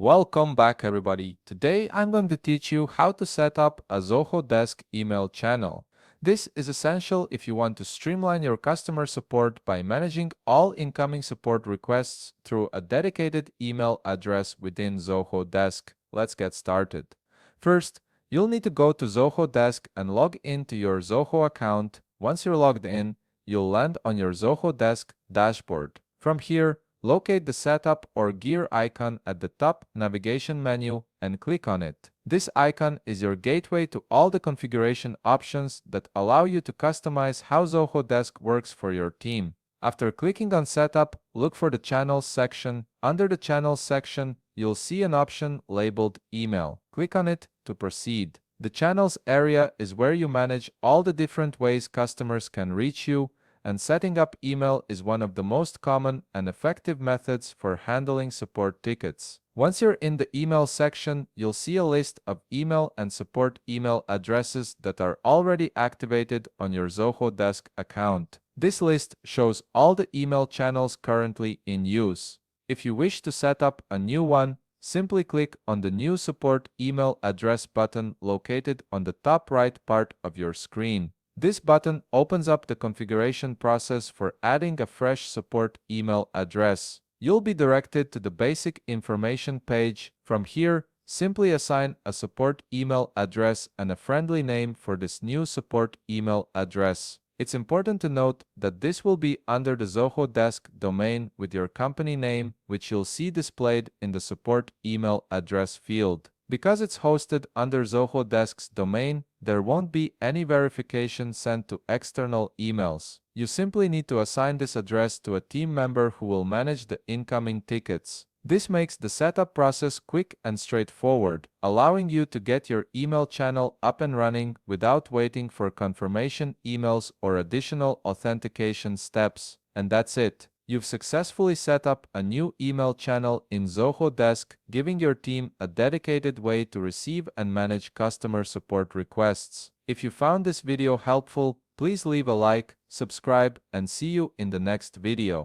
Welcome back everybody. Today I'm going to teach you how to set up a Zoho Desk email channel. This is essential if you want to streamline your customer support by managing all incoming support requests through a dedicated email address within Zoho Desk. Let's get started. First, you'll need to go to Zoho Desk and log into your Zoho account. Once you're logged in, you'll land on your Zoho Desk dashboard. From here, locate the setup or gear icon at the top navigation menu and click on it. This icon is your gateway to all the configuration options that allow you to customize how Zoho Desk works for your team. After clicking on Setup, look for the Channels section. Under the Channels section, you'll see an option labeled Email. Click on it to proceed. The Channels area is where you manage all the different ways customers can reach you, and setting up email is one of the most common and effective methods for handling support tickets. Once you're in the email section, you'll see a list of email and support email addresses that are already activated on your Zoho Desk account. This list shows all the email channels currently in use. If you wish to set up a new one, simply click on the New Support Email Address button located on the top right part of your screen. This button opens up the configuration process for adding a fresh support email address. You'll be directed to the basic information page. From here, simply assign a support email address and a friendly name for this new support email address. It's important to note that this will be under the Zoho Desk domain with your company name, which you'll see displayed in the support email address field. Because it's hosted under Zoho Desk's domain, there won't be any verification sent to external emails. You simply need to assign this address to a team member who will manage the incoming tickets. This makes the setup process quick and straightforward, allowing you to get your email channel up and running without waiting for confirmation emails or additional authentication steps. And that's it. You've successfully set up a new email channel in Zoho Desk, giving your team a dedicated way to receive and manage customer support requests. If you found this video helpful, please leave a like, subscribe, and see you in the next video.